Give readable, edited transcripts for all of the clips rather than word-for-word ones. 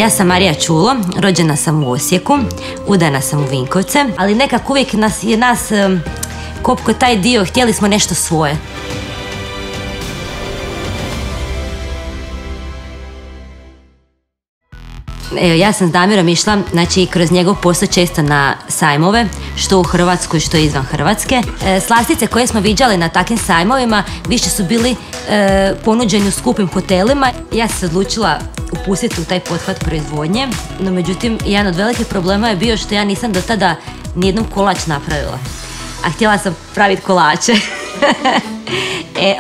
Ja sam Marija Čulo, rođena sam u Osijeku, udana sam u Vinkovce, ali nekako uvijek nas kopko taj dio, htjeli smo nešto svoje. Evo, ja sam s Damirom išla, znači kroz njegov posao često na sajmove, što u Hrvatskoj, što izvan Hrvatske. Slastice koje smo viđali na takvim sajmovima više su bili ponuđeni u skupim hotelima. Ja sam se odlučila upustiti u taj pothvat proizvodnje, no međutim, jedan od velikih problema je bio što ja nisam do tada nijednom kolač napravila, a htjela sam praviti kolače.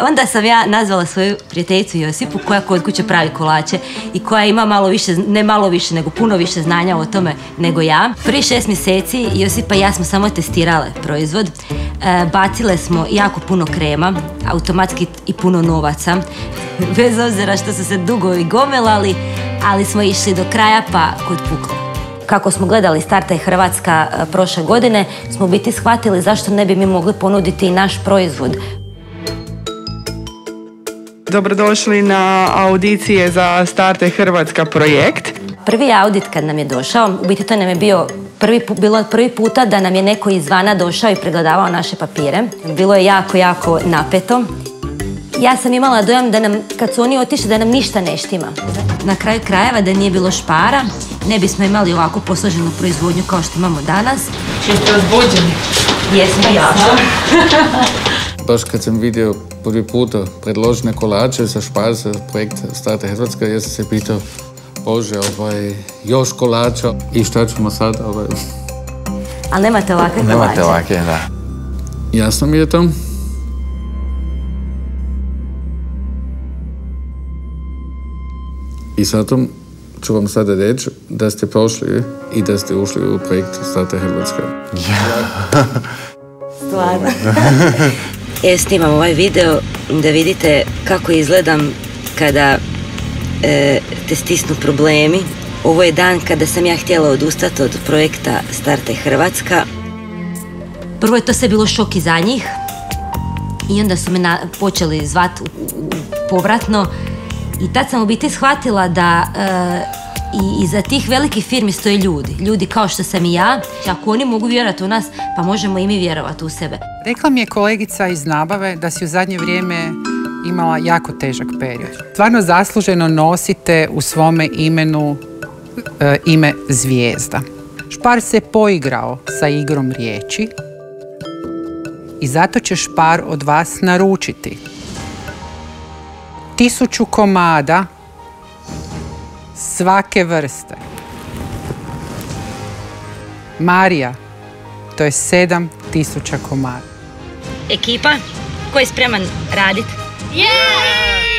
Onda sam ja nazvala svoju prijateljicu Josipu koja kod kuće pravi kolače i koja ima malo više, ne malo više, nego puno više znanja o tome nego ja. Prvi 6 mjeseci Josipa i ja smo samo testirale proizvod. Bacile smo jako puno krema, automatski i puno novaca, bez obzira što su se dugovi gomilali, ali smo išli do kraja pa kod puklo. Kako smo gledali Startaj Hrvatska prošle godine, smo u biti shvatili zašto ne bi mi mogli ponuditi i naš proizvod. Dobrodošli na audicije za Startaj Hrvatska projekt. Prvi audit kad nam je došao, u biti to nam je bilo prvi puta da nam je neko izvana došao i pregledavao naše papire. Bilo je jako, jako napeto. Ja sam imala dojam da nam, kad su oni otišli, da nam ništa ne štima. Na kraju krajeva, da nije bilo Špara, ne bismo imali ovako posloženu proizvodnju kao što imamo danas. Jeste razbođeni? Jesmo, jako. Baš kad sam vidio prvi puta predložene kolače za Špar, za projekt Startaj Hrvatska, ja sam se pitao, Bože, još kolača i šta ćemo sad? Ali nemate ovakve kolače? Nemate ovakve, da. Jasno mi je to. I zato ću vam sada reći da ste prošli i da ste ušli u projekt Startaj Hrvatska. Stvarno. Snimam ovaj video da vidite kako izgledam kada te stisnu problemi. Ovo je dan kada sam ja htjela odustati od projekta Startaj Hrvatska. Prvo je to sve bilo šok i za njih i onda su me počeli zvati povratno i tad sam u biti shvatila da iza tih velikih firmi stoje ljudi kao što sam i ja. Ako oni mogu vjerovati u nas, pa možemo i mi vjerovati u sebe. Rekla mi je kolegica iz nabave da si u zadnje vrijeme imala jako težak period. Stvarno zasluženo nosite u svome imenu ime zvijezda. Špar se poigrao sa igrom riječi i zato će Špar od vas naručiti 1000 komada svake vrste. Marija, to je 7000 komada. Ekipa, ko je spreman raditi? Yeah!